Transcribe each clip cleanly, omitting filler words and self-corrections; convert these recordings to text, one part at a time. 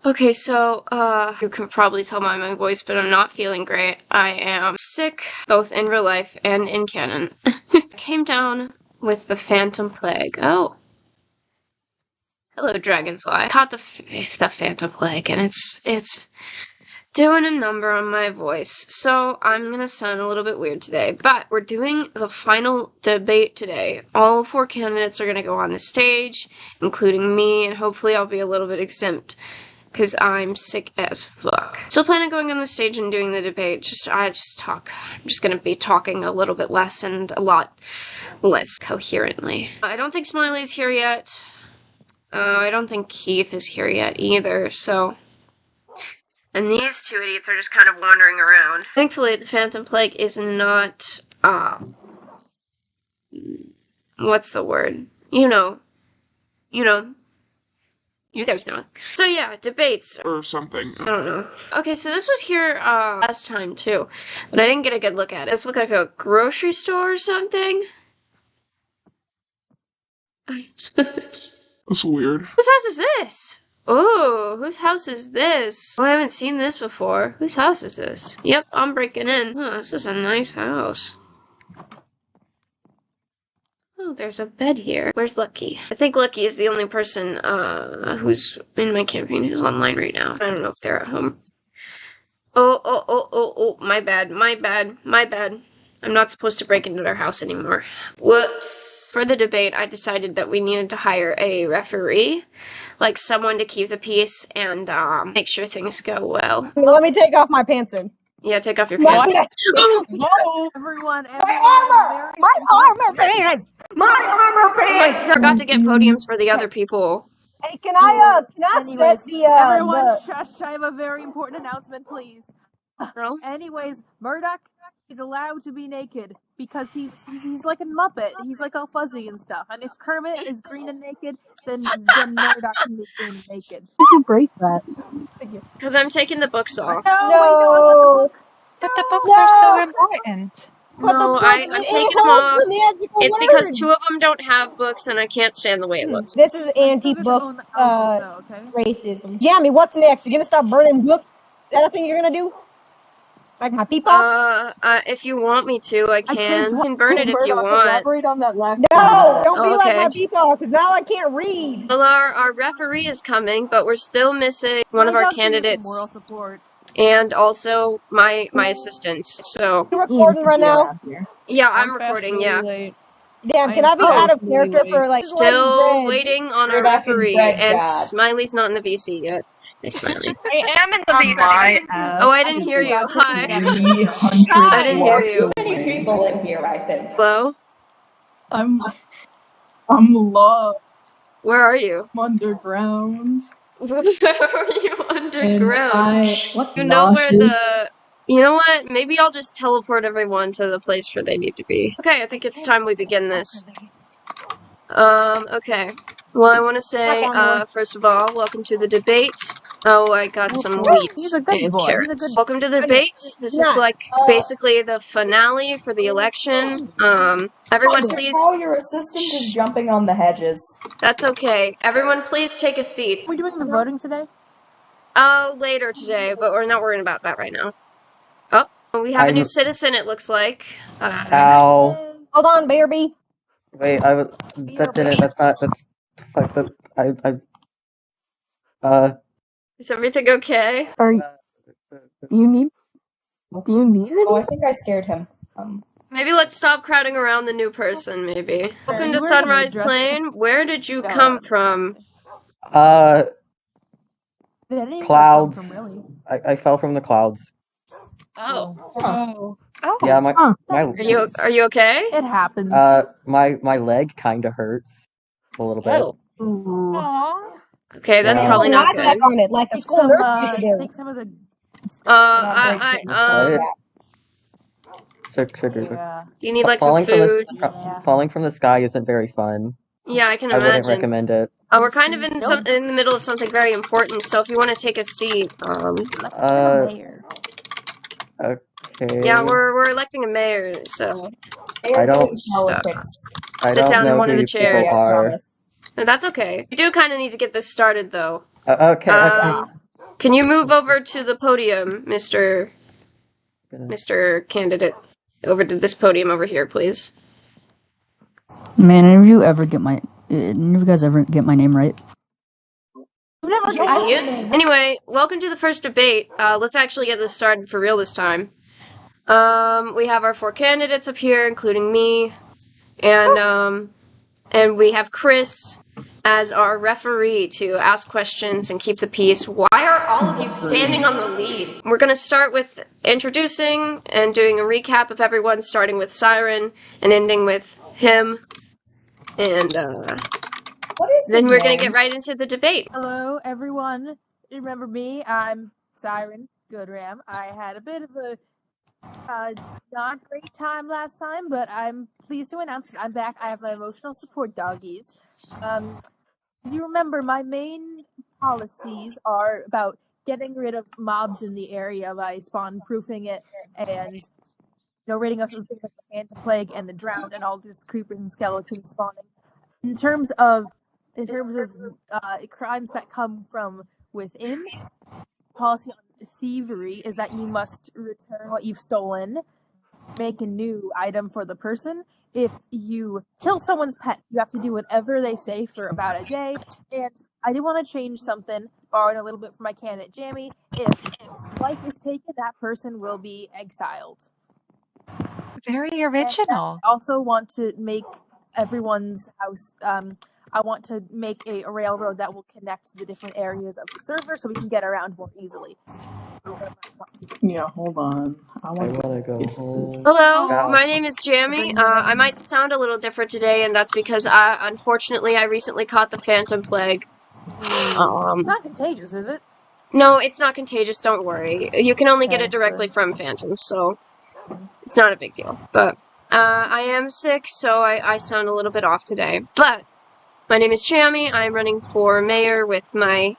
Okay, so, you can probably tell by my voice, but I'm not feeling great. I am sick, both in real life and in canon. Came down with the Phantom Plague. Oh. Hello, Dragonfly. Caught the Phantom Plague, and it's doing a number on my voice. So, I'm gonna sound a little bit weird today, but we're doing the final debate today. All 4 candidates are gonna go on the stage, including me, and hopefully I'll be a little bit exempt. Because I'm sick as fuck. Still plan on going on the stage and doing the debate. I just talk. I'm just gonna be talking a little bit less and a lot less coherently. I don't think Smiley's here yet. I don't think Keith is here yet either, so... And these 2 idiots are just kind of wandering around. Thankfully, the Phantom Plague is not, what's the word? You know. You guys know. So yeah, debates. Or something. I don't know. Okay, so this was here last time too, but I didn't get a good look at it. This looked like a grocery store or something. That's weird. Whose house is this? Oh, whose house is this? Oh, I haven't seen this before. Whose house is this? Yep, I'm breaking in. Oh, this is a nice house. Oh, there's a bed here. Where's Lucky? I think Lucky is the only person, who's in my campaign who's online right now. I don't know if they're at home. Oh, my bad. I'm not supposed to break into their house anymore. Whoops. For the debate, I decided that we needed to hire a referee, like someone to keep the peace and, make sure things go well. Let me take off my pants then. Yeah, take off your pants. Whoa! Everyone, My armor pants! I forgot to get podiums for the other people. Hey, can I set the, everyone, shush, I have a very important announcement, please. Girl? Anyways, Murdoch is allowed to be naked, because he's like a Muppet. He's like all fuzzy and stuff. And if Kermit is green and naked, then Murdoch can be green and naked. You can break that. Because I'm taking the books off. No! But the books are so important. No, I'm taking them off. It's because 2 of them don't have books, and I can't stand the way it looks. This is anti-book, racism. Jammy, what's next? You gonna start burning books? Is that a thing you're gonna do? Like my peepaw? If you want me to, I can. You can burn it if you want. Elaborate on that last no! Don't be okay. like my peepaw, because now I can't read! Well, our referee is coming, but we're still missing one of our candidates. Moral support. And also my assistants, so... You recording right now? Yeah, I'm recording, yeah. Damn, can I be out of character for, like... Still waiting on our referee, and Smiley's not in the VC yet. Hey, Smiley. I am in the VC. Oh, I didn't hear you. Hi. I didn't hear you. So many people in here, I think. Hello? I'm lost. Where are you? I'm underground. Where are you underground? You know nauseous. where the... You know what? Maybe I'll just teleport everyone to the place where they need to be. Okay, I think it's time we begin this. Okay. Well, I want to say, first of all, welcome to the debate. Oh, I got some wheat and carrots. Welcome to the debate. This is, like, basically the finale for the election. Everyone please... Oh, your assistant is jumping on the hedges. That's okay. Everyone please take a seat. Are we doing the voting today? Oh, later today, but we're not worrying about that right now. Oh, we have a new citizen, it looks like. Ow. Hold on, Bearby. Wait, Is everything okay? Do you need it? Oh, I think I scared him. Maybe let's stop crowding around the new person, maybe. Welcome to Sunrise Plain. Where did you come from? Clouds. I fell from the clouds. Oh. Yeah, Are you okay? It happens. My leg kinda hurts. A little bit. Ooh. Okay, that's probably not good. On it, like a school nurse used to do. Take some of the... You need, like, some food. Falling from the sky isn't very fun. Yeah, I can I imagine. wouldn't recommend it. We're kind of in the middle of something very important, so if you want to take a seat, Okay. Yeah, we're electing a mayor, so... I don't... Sit down in one of the chairs. No, that's okay. We do kind of need to get this started, though. Okay. Can you move over to the podium, Mr. Candidate? Over to this podium over here, please. Man, any of you guys ever get my name right? Anyway, welcome to the first debate. Let's actually get this started for real this time. We have our 4 candidates up here, including me, and we have Chris as our referee to ask questions and keep the peace. Why are all of you standing on the leads? We're going to start with introducing and doing a recap of everyone, starting with Siren and ending with him. And then we're going to get right into the debate. Hello, everyone. Remember me? I'm Siren Goodram. I had a bit of a not great time last time, but I'm pleased to announce that I'm back. I have my emotional support doggies. As you remember, my main policies are about getting rid of mobs in the area by spawn-proofing it and ridding us of things like the Phantom Plague and the Drowned and all these creepers and skeletons spawning. In terms of crimes that come from within, policy on thievery is that you must return what you've stolen, make a new item for the person. If you kill someone's pet, you have to do whatever they say for about a day. And I do want to change something, borrowing a little bit from my candidate Jammy. If life is taken, that person will be exiled. Very original. I also want to make everyone's house, I want to make a railroad that will connect the different areas of the server so we can get around more easily. Yeah, hold on. I wanna go home. Hello, my name is Jammy. I might sound a little different today, and that's because unfortunately I recently caught the Phantom Plague. It's not contagious, is it? No, it's not contagious, don't worry. You can only get it directly from phantoms, so it's not a big deal. But I am sick, so I sound a little bit off today. But my name is Jammy. I'm running for mayor with my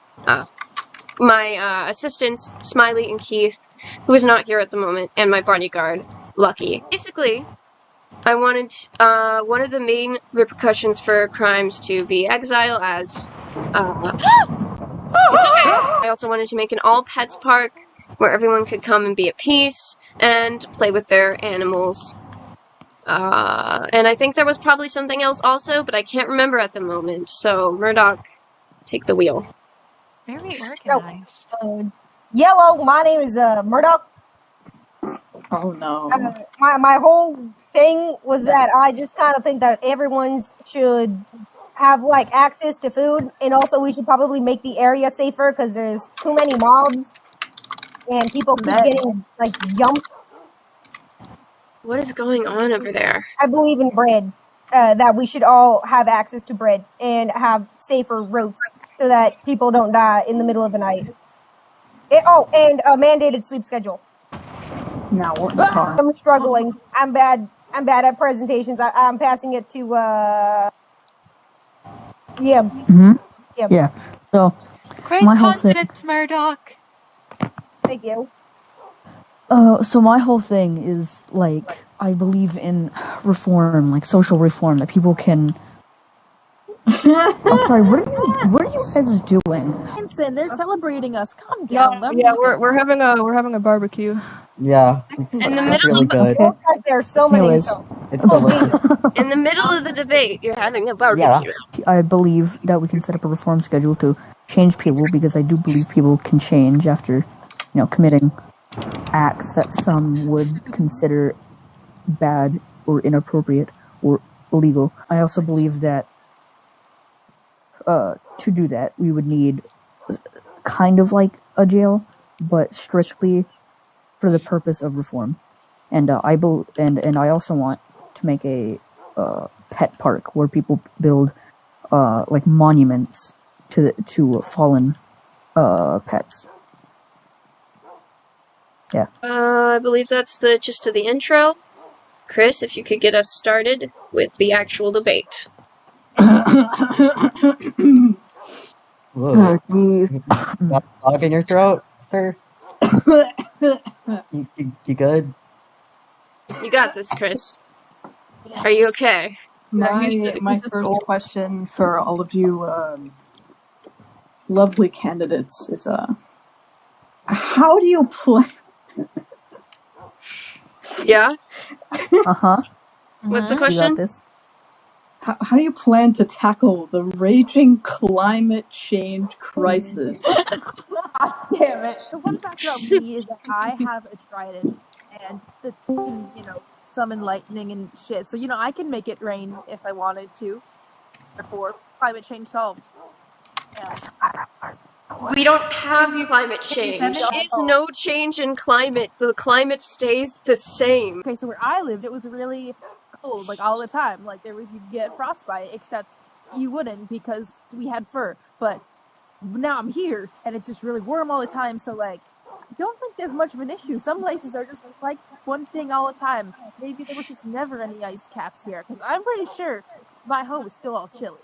assistants, Smiley and Keith, who is not here at the moment, and my bodyguard, Lucky. Basically, I wanted one of the main repercussions for crimes to be exile as, it's okay. I also wanted to make an all-pets park where everyone could come and be at peace and play with their animals. And I think there was probably something else also, but I can't remember at the moment. So, Murdoch, take the wheel. Very organized. Yellow, my name is Murdoch. Oh no. My whole thing was that I just kind of think that everyone should have like access to food, and also we should probably make the area safer because there's too many mobs and people keep getting like jumped. What is going on over there? I believe in bread. That we should all have access to bread and have safer routes so that people don't die in the middle of the night. And a mandated sleep schedule. Now what in the car? I'm struggling. I'm bad at presentations. I'm passing it to yeah. Mm-hmm. Yeah. So Great my whole thing. confidence, Murdoch. Thank you. So my whole thing is, like, I believe in reform, like social reform, that people can... I'm sorry, what are you guys doing? Vincent, they're celebrating us. Calm down. Yeah, we're having a barbecue. Yeah. In the It's middle really good. Okay. There's so many. Anyways. It's delicious. In the middle of the debate, you're having a barbecue. I believe that we can set up a reform schedule to change people, because I do believe people can change after, committing acts that some would consider bad or inappropriate or illegal. I also believe that to do that, we would need kind of like a jail, but strictly for the purpose of reform. And I also want to make a pet park where people build like monuments to fallen pets. Yeah. I believe that's the gist of the intro. Chris, if you could get us started with the actual debate. Whoa. Got a dog in your throat, sir? You good? You got this, Chris. Are you okay? My first question for all of you lovely candidates is How do you plan? Yeah? Uh-huh. What's the You question? got this. How do you plan to tackle the raging climate change crisis? God damn it. The fun fact about me is that I have a trident and that can, summon lightning and shit. So, I can make it rain if I wanted to. Therefore, climate change solved. We don't have climate change. There is no change in climate. The climate stays the same. Okay, so where I lived, it was really cold, like all the time. Like you'd get frostbite, except you wouldn't because we had fur. But now I'm here, and it's just really warm all the time. So like, I don't think there's much of an issue. Some places are just like one thing all the time. Maybe there was just never any ice caps here, because I'm pretty sure my home is still all chilly.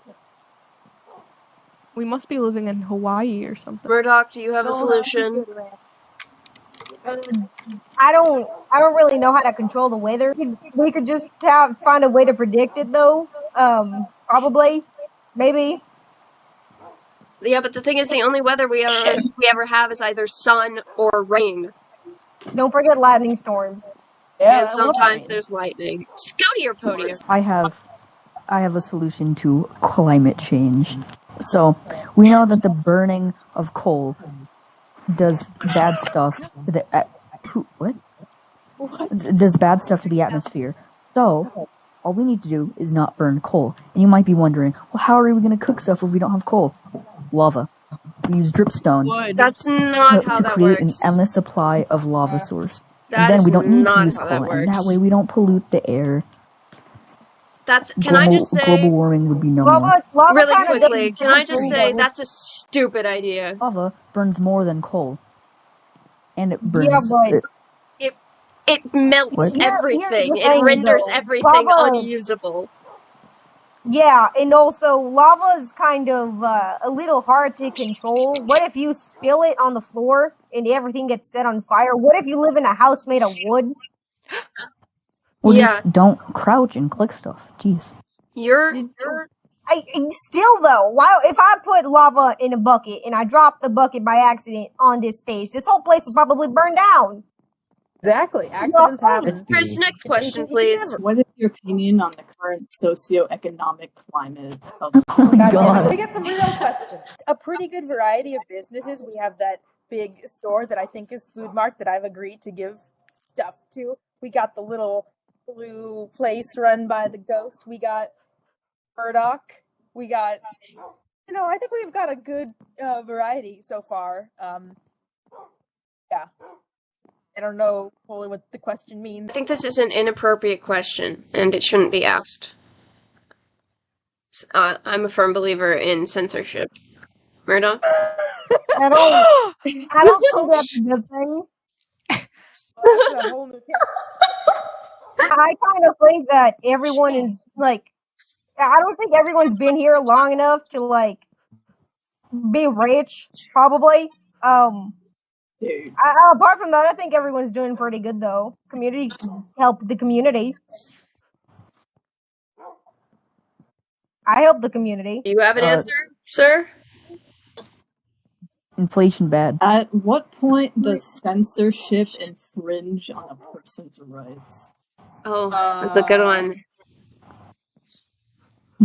We must be living in Hawaii or something. Murdoch, do you have a solution? I don't really know how to control the weather. We could just find a way to predict it, though. Probably, maybe. Yeah, but the thing is, the only weather we ever have is either sun or rain. Don't forget lightning storms. Yeah, And sometimes there's lightning. Scouty or Podium? I have a solution to climate change. So, we know that the burning of coal does bad stuff to the does bad stuff to the atmosphere. So, all we need to do is not burn coal. And you might be wondering, well, how are we going to cook stuff if we don't have coal? Lava. We use dripstone. That's not how to that create works. an endless supply of lava source. That And then is we don't need to not use how coal, that and that works. way we don't pollute the air. Global warming would be no more. Lava Really kinda quickly, doesn't can I taste just very say good. that's a stupid idea? Lava burns more than coal. And it burns... Yeah, but It melts What? everything. the It thing, renders though. everything Lava- unusable. Yeah, and also lava's kind of a little hard to control. What if you spill it on the floor and everything gets set on fire? What if you live in a house made of wood? Well, Yeah. just don't crouch and click stuff. Jeez. Still though, if I put lava in a bucket and I drop the bucket by accident on this stage, this whole place would probably burn down. Exactly. Accidents happen. Chris, next question, please. What is your opinion on the current socioeconomic climate of God. We get some real questions. A pretty good variety of businesses. We have that big store that I think is Food Mart that I've agreed to give stuff to. We got the little blue place run by the ghost. We got Murdoch. We got, I think we've got a good variety so far. Yeah. I don't know fully what the question means. I think this is an inappropriate question, and it shouldn't be asked. I'm a firm believer in censorship. Murdoch? I don't think that's a good thing. That's a whole new I kind of think that everyone is I don't think everyone's been here long enough to be rich. Probably. Apart from that, I think everyone's doing pretty good though. Community help the community. I help the community. Do you have an answer, sir? Inflation bad. At what point does censorship infringe on a person's rights? Oh, that's a good one.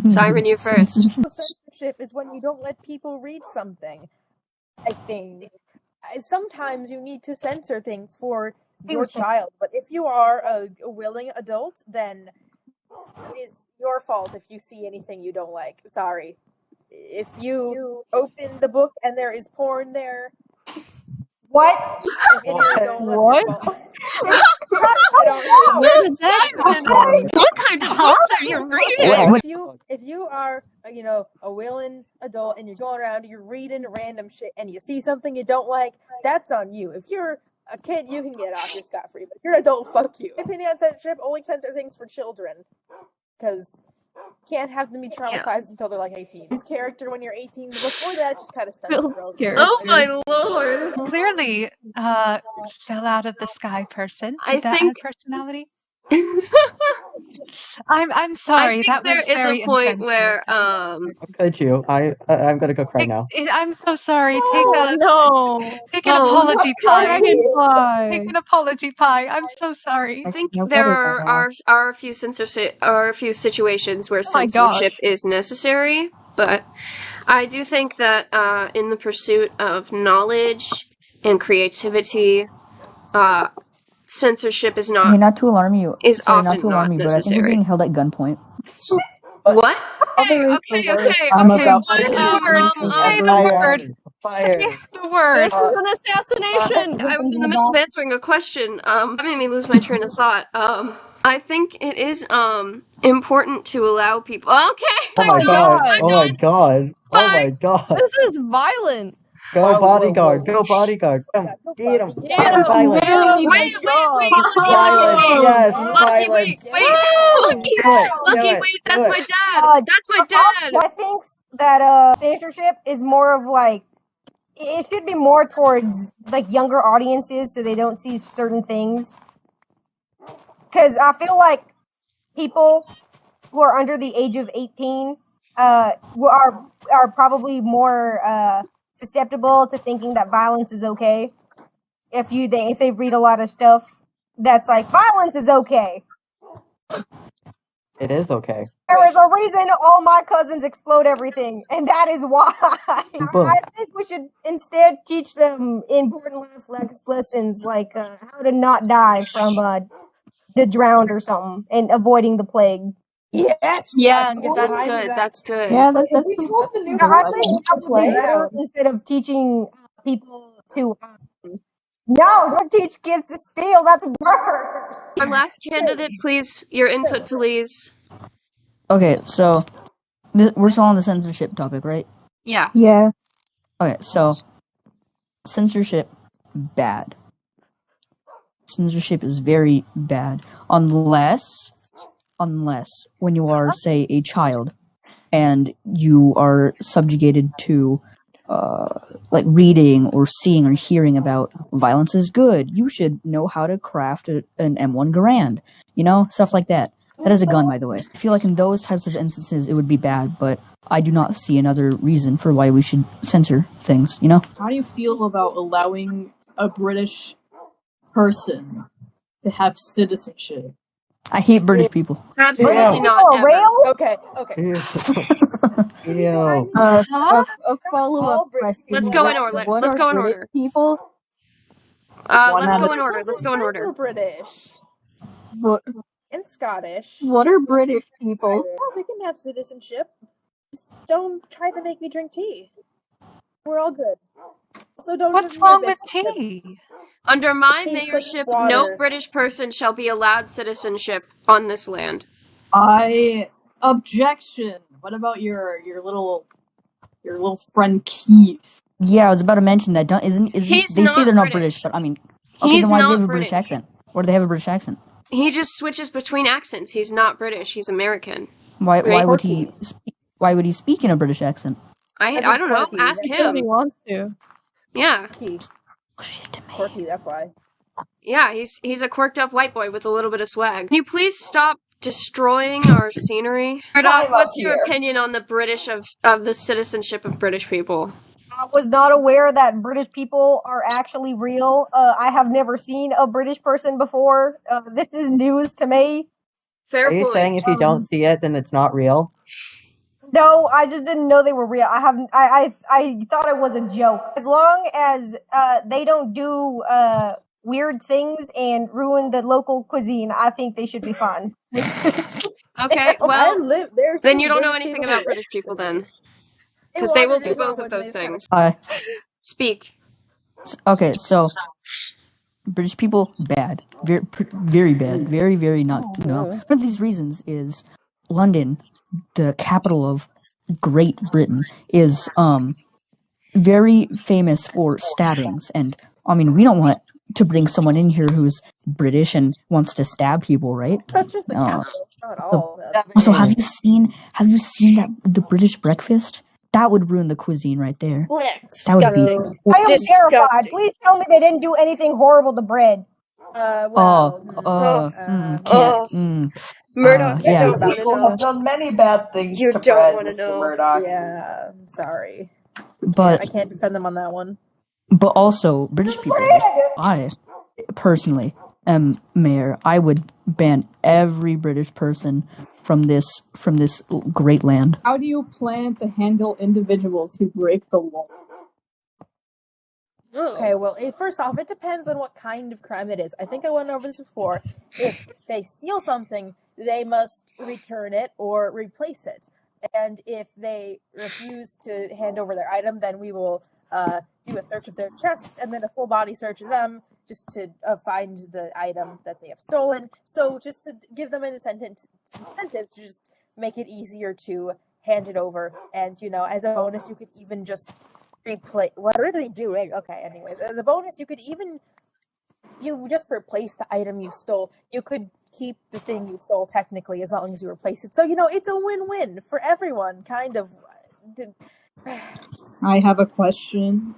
Siren, you first. Censorship is when you don't let people read something. I think. Sometimes you need to censor things for your child, but if you are a willing adult, then it is your fault if you see anything you don't like. Sorry. If you open the book and there is porn there... What? What? What kind of books are you reading? If you are, a willing adult and you're going around, you're reading random shit and you see something you don't like, that's on you. If you're a kid, you can get off your scot-free, but if you're an adult, fuck you. My opinion on censorship, only censor things for children. Because can't have them be traumatized until they're 18. It's character when you're 18. Before that, it's just kind of stunts. Oh my lord! Clearly, fell out of the sky person. I Did that think- add personality? I'm sorry. I think That there was is very a point insensitive. where Could you? I'm gonna go cry now. I'm so sorry. Oh no! Take an apology pie. Dragonfly! Take an apology pie. I'm so sorry. I think No there better right now. are a few situations where my censorship gosh. is necessary, but I do think that in the pursuit of knowledge and creativity, censorship is Hey, not not to alarm you. Sorry, not often to alarm not you, but I think we're necessary. being held at gunpoint. What? Other is the Okay. word I'm about What? to Say the word. Say the word. Fire. Say the word. This is an assassination! I was in the middle of answering a question. That made me lose my train of thought. I think it is important to allow people. Okay. Oh my God. god. Oh my god. Oh my god. This is violent! Go Whoa, bodyguard. whoa. Go bodyguard. Get him. Get him! Violent. Very Wait, good job! Violence. Yes. Lucky, Violence. wait, Lucky, Do it. Lucky, Do it. wait, Do that's it. my dad. That's my dad. I think that censorship is more of like it should be more towards like younger audiences so they don't see certain things. Because I feel like people who are under the age of 18 are probably more susceptible to thinking that violence is okay. If they read a lot of stuff that's like violence is okay. It is okay. There is a reason all my cousins explode everything, and that is why. Boom. I think we should instead teach them important life lessons like how to not die from the drowned or something, and avoiding the plague. Yes. Yes, that's good. That's good. Yeah, that's we told the new I think that would be play. better instead of teaching people to. No, don't teach kids to steal. That's worse. Our last candidate, please. Your input, please. Okay, so we're still on the censorship topic, right? Yeah. Yeah. Okay, so censorship, bad. Censorship is very bad, unless when you are, say, a child, and you are subjugated to like reading or seeing or hearing about violence is good. You should know how to craft an M1 Garand, stuff like that. That is a gun, by the way. I feel like in those types of instances it would be bad, but I do not see another reason for why we should censor things, How do you feel about allowing a British person to have citizenship? I hate British people. Absolutely Yeah. not. Ever. Rails? Okay. Ew. A follow-up question. Let's go in order. What Let's are go in British order. people? Let's go in order. Let's go in order. We're British What, and Scottish. what are British people? Oh, they can have citizenship. Just don't try to make me drink tea. We're all good. Also, don't. What's give me your wrong with biscuits. tea? Under my It tastes like mayorship, water. no British person shall be allowed citizenship on this land. Objection. What about your little friend Keith? Yeah, I was about to mention that. He's They say not they're not British. British, but I mean, okay, He's then why do they not have a British British. accent? Or do they have a British accent? He just switches between accents. He's not British. He's American. Why Right. would he? Why would he speak in a British accent? I don't know. quirky. Ask Because he him. wants to. Yeah. Quirky, that's why. Yeah, he's a quirked up white boy with a little bit of swag. Can you please stop destroying our scenery? Murdoch, what's your opinion on the British of the citizenship of British people? I was not aware that British people are actually real. I have never seen a British person before. This is news to me. Fair Are you point. saying if you don't see it, then it's not real? No, I just didn't know they were real. I thought it was a joke. As long as they don't do weird things and ruin the local cuisine, I think they should be fine. Okay, well, then you don't know British anything people. about British people then. Because they will do both of those things. Speak. Okay, so British people, bad, very bad, very, very not. No, one of these reasons is London, the capital of Great Britain, is very famous for stabbings, and I mean, we don't want to bring someone in here who's British and wants to stab people, right? That's just the capital, not all. Also, have you seen that the British breakfast? That would ruin the cuisine right there. That would be I am terrified. Please tell me they didn't do anything horrible to bread. Murdoch, you yeah. don't want to People know. have done many bad things You to don't Fred, want to Mr. know. Murdoch. Yeah, I'm sorry. But I can't defend them on that one. But also, British people, I personally am mayor. I would ban every British person from this great land. How do you plan to handle individuals who break the law? Okay, well, first off, it depends on what kind of crime it is. I think I went over this before. If they steal something, they must return it or replace it. And if they refuse to hand over their item, then we will do a search of their chests and then a full body search of them just to find the item that they have stolen. So just to give them an incentive to just make it easier to hand it over. And, as a bonus, you could even just what are they doing? Okay, anyways, as a bonus, you just replace the item you stole. You could keep the thing you stole technically as long as you replace it. So, it's a win-win for everyone, kind of. I have a question.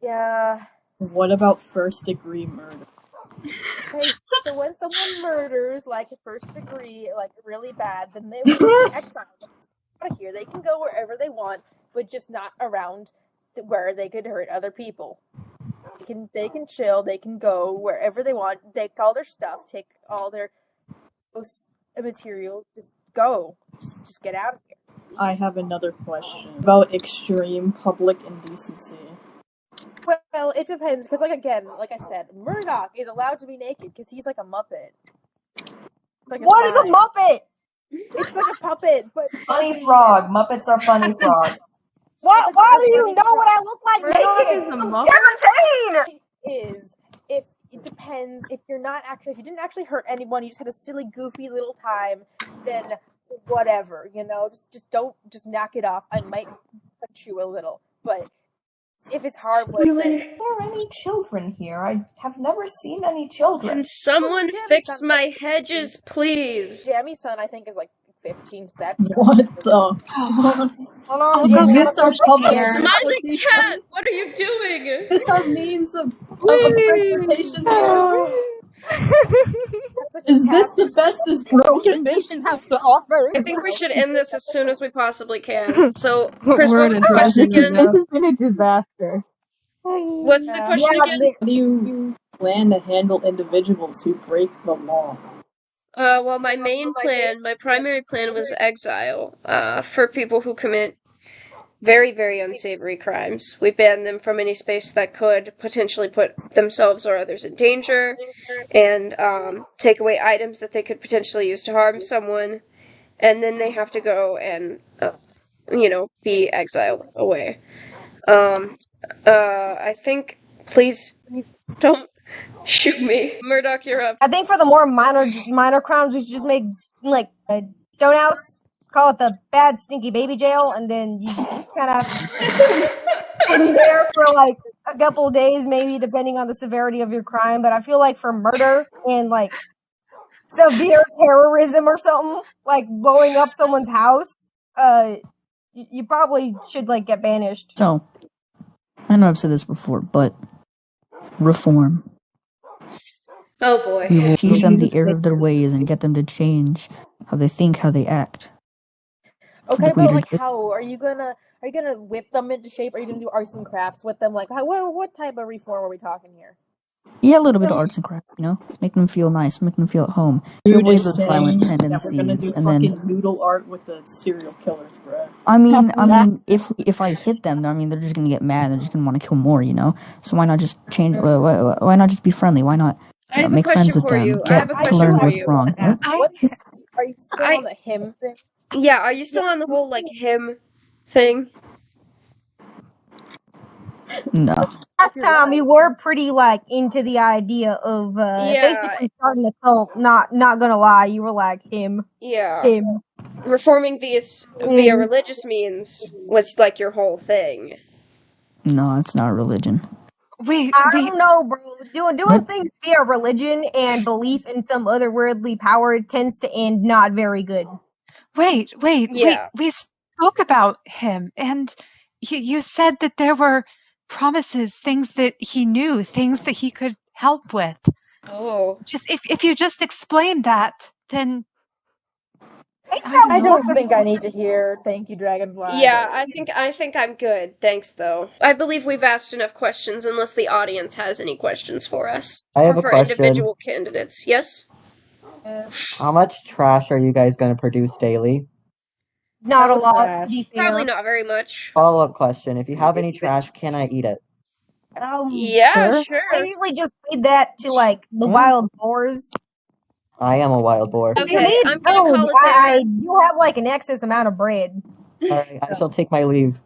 Yeah. What about first-degree murder? Okay, so when someone murders, like, first degree, like, really bad, then they will be exiled out of here. They can go wherever they want, but just not around where they could hurt other people. They can chill. They can go wherever they want. Take all their stuff. Take all their materials. Just go. Just get out of here. I have another question about extreme public indecency. Well, it depends because, like I said, Murdoch is allowed to be naked because he's like a Muppet. What is a Muppet? It's like a puppet, but funny frog. Muppets are funny frogs. Why do you know what I look like naked? I'm 17! It depends if you didn't actually hurt anyone, you just had a silly, goofy little time, then whatever, just knock it off. I might touch you a little, but if it's harmless, then... Are there any children here? I have never seen any children. Can someone fix my hedges, please? Jammy's son, I think, is like 15 steps. What the? Hold on. Is this our public SmileyCat, what are you doing? This our means of transportation here? Is this the best this broken nation has to offer? I think we should end this as soon as we possibly can. So, Chris, what was the question again? This has been a disaster. What's the question again? How do you plan to handle individuals who break the law? Well, my primary plan was exile, for people who commit very, very unsavory crimes. We banned them from any space that could potentially put themselves or others in danger, and take away items that they could potentially use to harm someone, and then they have to go and, be exiled away. I think, please don't shoot me. Murdoch, you're up. I think for the more minor crimes, we should just make, like, a stone house, call it the bad stinky baby jail, and then you kind of in there for, like, a couple of days, maybe, depending on the severity of your crime. But I feel like for murder and, like, severe terrorism or something, like blowing up someone's house, you probably should, like, get banished. So, I know I've said this before, but reform. Oh boy. We will teach them the error of their ways and get them to change how they think, how they act. Okay, but like, how are you gonna whip them into shape? Are you gonna do arts and crafts with them? Like, what type of reform are we talking here? Yeah, a little bit of arts and crafts, make them feel nice, make them feel at home. Take away those violent tendencies, we're gonna do and then noodle art with the serial killers, bro. I mean, if I hit them, they're just gonna get mad. They're just gonna want to kill more, So why not just change? Why not just be friendly? Why not make friends with them? Get to learn what's wrong. Are you still on the him thing? Yeah, are you still on the whole him thing? No. Last time we were pretty into the idea of basically starting a cult. Not gonna lie, you were like him. Yeah. Him. Reforming via religious means was your whole thing. No, it's not a religion. I don't know, bro. Doing things via religion and belief in some otherworldly power tends to end not very good. Wait. We spoke about him, and you said that there were promises, things that he knew, things that he could help with. Oh. Just if you just explain that, then I don't think I need to hear thank you, Dragonfly. Yeah, I think I'm good. Thanks, though. I believe we've asked enough questions, unless the audience has any questions for us. I have or a for question. individual candidates. Yes? How much trash are you guys going to produce daily? Not a lot, to be fair. Probably not very much. Follow-up question. If you have any trash, can I eat it? Yeah, sure. I usually just feed that to, like, the wild boars. I am a wild boar. If you need I'm gonna food, call it there. I do have, like, an excess amount of bread. Alright, I shall take my leave.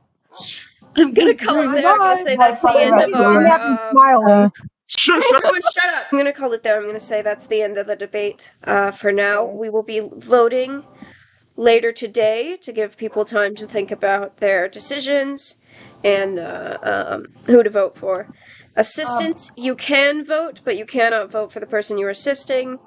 I'm gonna call it there. I'm gonna say that's the end of our. Everyone, shut up! I'm gonna call it there. I'm gonna say that's the end of the debate. For now, we will be voting later today to give people time to think about their decisions and who to vote for. Assistants, you can vote, but you cannot vote for the person you're assisting.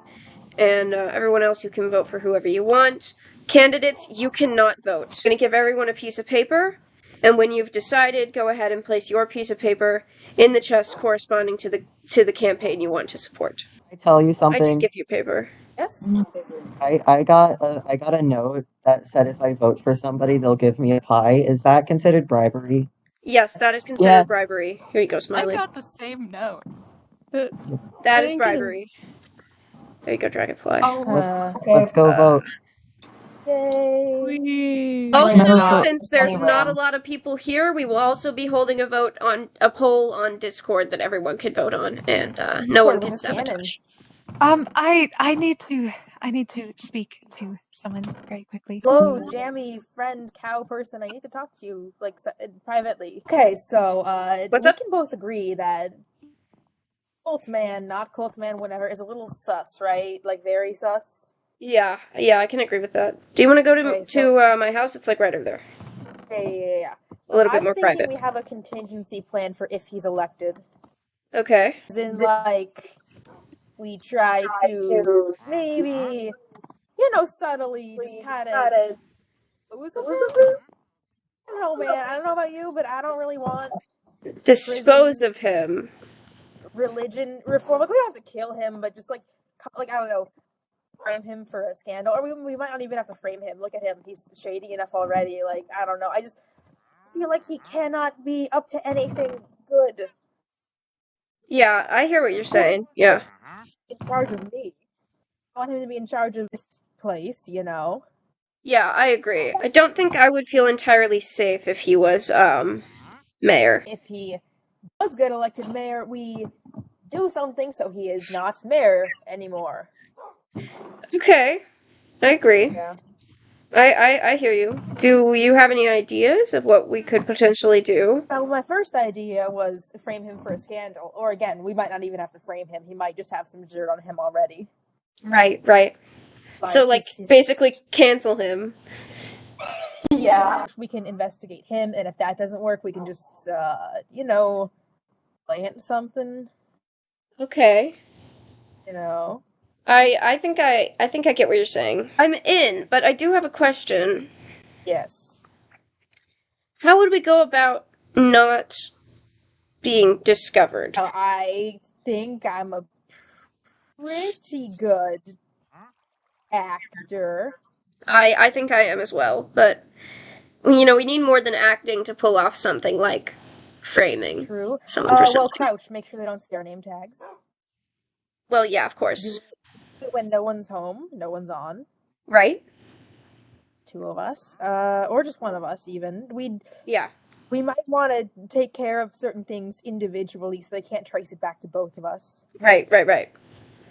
And everyone else, you can vote for whoever you want. Candidates, you cannot vote. I'm going to give everyone a piece of paper, and when you've decided, go ahead and place your piece of paper in the chest corresponding to the campaign you want to support. I tell you something. I did give you paper. Yes. I got a note that said if I vote for somebody, they'll give me a pie. Is that considered bribery? Yes, that is considered bribery. Here you go, Smiley. I got the same note. That is bribery. There you go, Dragonfly. Let's go vote. Yay! Also, since there's not a lot of people here, we will also be holding a poll on Discord that everyone can vote on, and no one can sabotage. I need to speak to someone very quickly. Hello, Jammy, friend, cow person. I need to talk to you, like, privately. Okay, so, we can both agree that cult man, not cult man, whatever, is a little sus, right? Like, very sus. Yeah, I can agree with that. Do you want to go to my house? It's like right over there. Yeah. A little bit more private. I'm thinking we have a contingency plan for if he's elected. Okay. As in, like, we try to maybe, subtly just kind of lose him. I don't know, man. I don't know about you, but I don't really want dispose of him. Religion reform. Like, we don't have to kill him, but just like I don't know, frame him for a scandal, or we might not even have to frame him. Look at him; he's shady enough already. Like, I don't know. I just feel like he cannot be up to anything good. Yeah, I hear what you're saying. Yeah. In charge of me. I want him to be in charge of this place, Yeah, I agree. I don't think I would feel entirely safe if he was mayor. If he does get elected mayor, we do something so he is not mayor anymore. Okay, I agree. Yeah. I hear you. Do you have any ideas of what we could potentially do? Well, my first idea was frame him for a scandal. Or again, we might not even have to frame him. He might just have some dirt on him already. Right. But so, basically cancel him. Yeah. We can investigate him, and if that doesn't work, we can just, plant something. Okay. I think I get what you're saying. I'm in, but I do have a question. Yes. How would we go about not being discovered? I think I'm a pretty good actor. I think I am as well, but we need more than acting to pull off something like framing. True. Someone for something. Well, crouch. Make sure they don't see our name tags. Well, yeah, of course. When no one's home, no one's on. Right. Two of us, or just one of us, even. Yeah. We might want to take care of certain things individually so they can't trace it back to both of us. Right.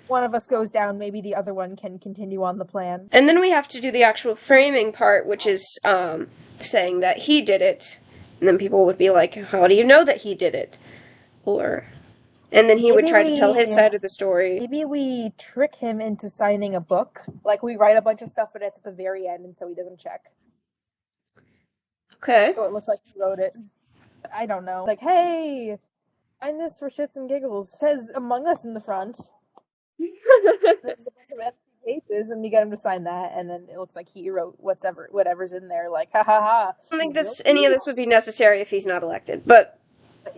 One of us goes down, maybe the other one can continue on the plan. And then we have to do the actual framing part, which is saying that he did it. And then people would be like, how do you know that he did it? And then he would try to tell his side of the story. Maybe we trick him into signing a book. Like, we write a bunch of stuff, but it's at the very end, and so he doesn't check. Okay. So it looks like he wrote it. I don't know. Like, hey, sign this for shits and giggles. It says Among Us in the front. There's a bunch of empty pages, and we get him to sign that, and then it looks like he wrote whatever's in there, like, ha ha ha. I don't think any of this would be necessary if he's not elected, but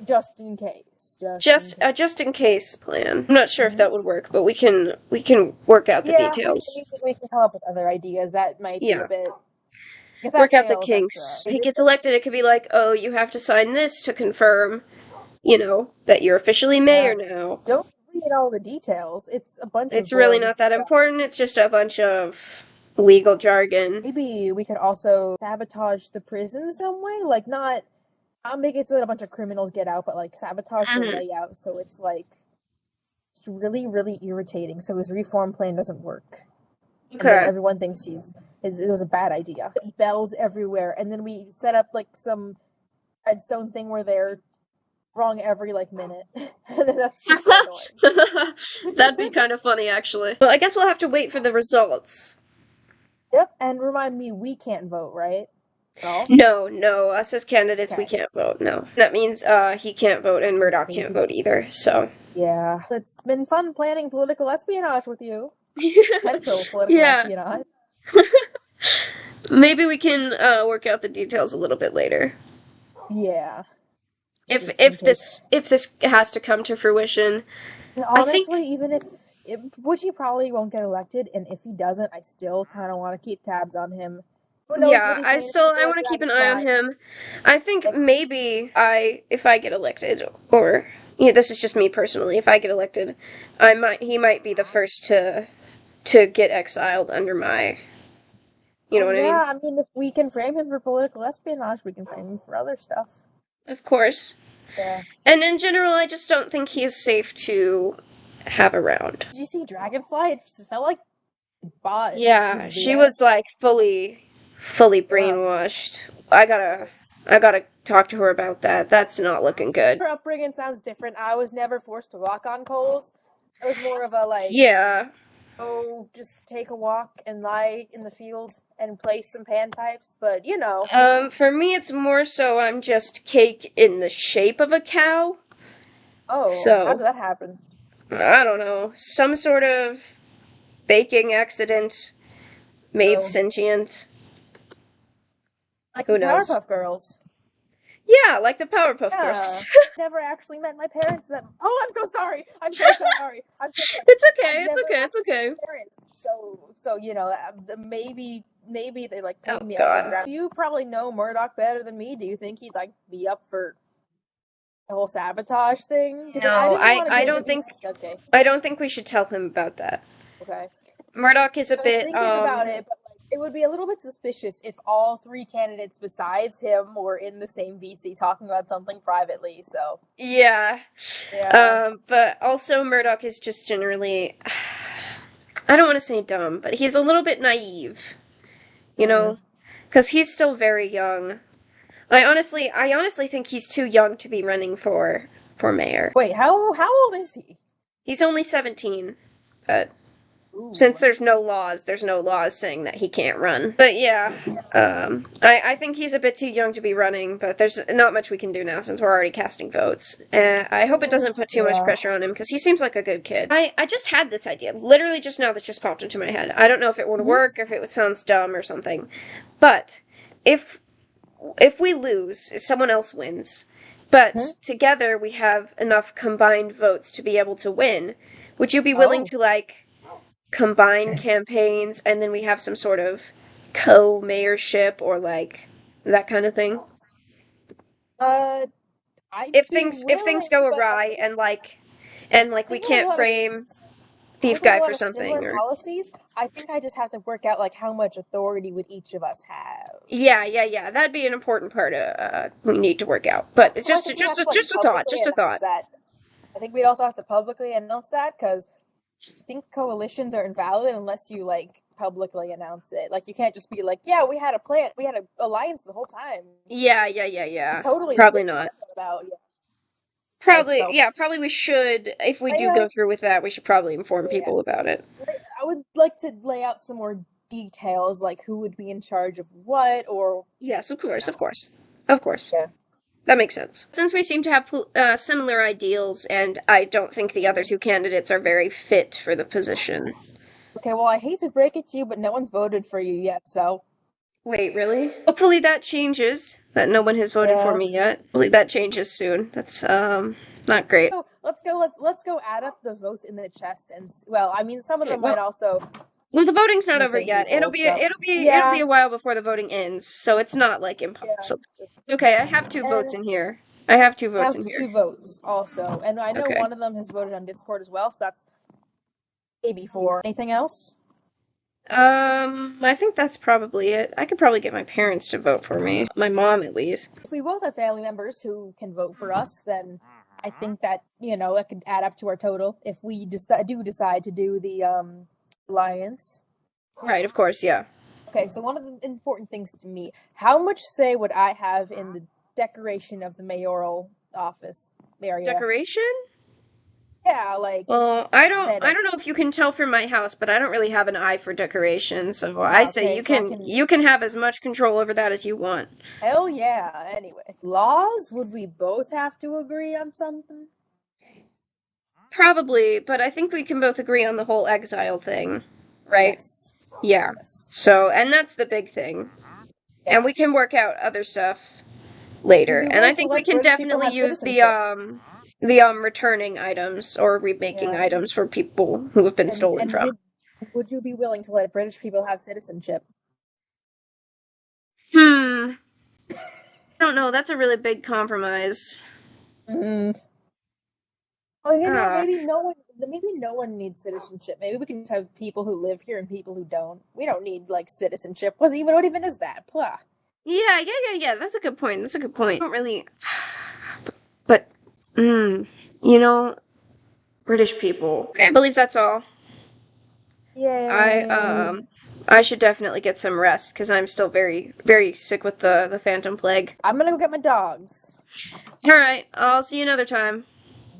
Just in case. Just in case plan. I'm not sure if that would work, but we can work out the details. We can come up with other ideas. That might be a bit. If that Work out the fails, kinks. If he gets elected, it could be like, oh, you have to sign this to confirm, that you're officially mayor now. Don't read all the details. It's a bunch of. It's really not that important. It's just a bunch of legal jargon. Maybe we could also sabotage the prison some way, like not make it so that a bunch of criminals get out, but like sabotage the layout so it's like it's really, really irritating. So his reform plan doesn't work. Okay. And then everyone thinks it was a bad idea. Bells everywhere, and then we set up like some redstone thing where they're wrong every like minute. That's super annoying. That'd be kind of funny, actually. Well, I guess we'll have to wait for the results. Yep, and remind me, we can't vote, right? No, us as candidates, we can't vote, no. That means he can't vote and Murdoch can't vote either, so. Yeah, it's been fun planning political espionage with you. Potential political espionage. Maybe we can work out the details a little bit later. Yeah. If this has to come to fruition. And honestly, even if which he probably won't get elected, and if he doesn't, I still kind of want to keep tabs on him. Who knows I want to keep an eye on him. I think maybe if I get elected, or this is just me personally, if I get elected, he might be the first to get exiled under my, you know what I mean? Yeah, I mean, if we can frame him for political espionage, we can frame him for other stuff. Of course. Yeah. And in general, I just don't think he's safe to have around. Did you see Dragonfly? It felt like bought. Yeah, she was like fully brainwashed. I gotta talk to her about that. That's not looking good. Her upbringing sounds different. I was never forced to walk on coals. It was more of a like. Yeah. Oh, just take a walk and lie in the field and play some panpipes, but For me, it's more so I'm just cake in the shape of a cow. Oh, so, how did that happen? I don't know. Some sort of baking accident made sentient. Like Who the knows? Powerpuff Girls. Yeah, like the Powerpuff Girls. Never actually met my parents. Oh, I'm so sorry. I'm so sorry. It's okay. It's okay. Parents. So maybe they like put me God. up. You probably know Murdoch better than me. Do you think he'd like be up for the whole sabotage thing? No, I don't think. Okay. I don't think we should tell him about that. Okay. Murdoch is a bit. Thinking about it, but it would be a little bit suspicious if all three candidates besides him were in the same VC talking about something privately, so. Yeah. But also Murdoch is just generally, I don't want to say dumb, but he's a little bit naive. Because he's still very young. I honestly think he's too young to be running for mayor. Wait, how old is he? He's only 17, but... Since there's no laws saying that he can't run. But yeah, I think he's a bit too young to be running, but there's not much we can do now since we're already casting votes. I hope it doesn't put too much pressure on him, because he seems like a good kid. I just had this idea, literally just now, that just popped into my head. I don't know if it would work, or if it sounds dumb or something. But, if we lose, if someone else wins, but together we have enough combined votes to be able to win, would you be willing to, combine campaigns, and then we have some sort of co-mayorship, or that kind of thing? If things go awry, and we can't frame thief guy for something, or policies, I think I just have to work out how much authority would each of us have. Yeah. That'd be an important part we need to work out. But it's just a thought. I think we'd also have to publicly announce that, because I think coalitions are invalid unless you publicly announce it. You can't just be yeah, we had a plan, we had an alliance the whole time. Yeah. Totally. Probably not. Probably, probably we should, if we do go through with that, we should probably inform people about it. I would like to lay out some more details, who would be in charge of what, or... Yes, of course. Yeah. That makes sense. Since we seem to have similar ideals, and I don't think the other two candidates are very fit for the position. Okay, well, I hate to break it to you, but no one's voted for you yet, so... Wait, really? Hopefully that changes. That no one has voted for me yet. Hopefully that changes soon. That's not great. So let's go add up the votes in the chest, and well, I mean, some of them Well, might also. Well, the voting's not the over same yet. people, It'll be a while before the voting ends, so it's not like impossible. Okay, I have 2 votes in here. I have 2 votes in here. 2 votes also, and I know Okay. one of them has voted on Discord as well, so that's maybe 4. Anything else? I think that's probably it. I could probably get my parents to vote for me. My mom, at least. If we both have family members who can vote for us, then I think that, it could add up to our total if we do decide to do the alliance. Right, of course, yeah. Okay, so one of the important things to me, how much say would I have in the decoration of the mayoral office area? Decoration? Yeah, like. Well, I don't know if you can tell from my house, but I don't really have an eye for decoration, so I say you can have as much control over that as you want. Hell yeah. Anyway, laws, would we both have to agree on something? Probably, but I think we can both agree on the whole exile thing, right? Yes. Yeah. Yes. So, and that's the big thing. Yeah. And we can work out other stuff later. And I think we can definitely use the returning items or remaking items for people who have been stolen from. Would you be willing to let British people have citizenship? I don't know. That's a really big compromise. Well, maybe no one needs citizenship. Maybe we can just have people who live here and people who don't. We don't need citizenship. What even is that? Blah. Yeah. That's a good point. I don't really, but British people. Okay, I believe that's all. Yeah. I should definitely get some rest because I'm still very, very sick with the Phantom Plague. I'm gonna go get my dogs. All right, I'll see you another time.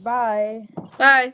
Bye. Bye.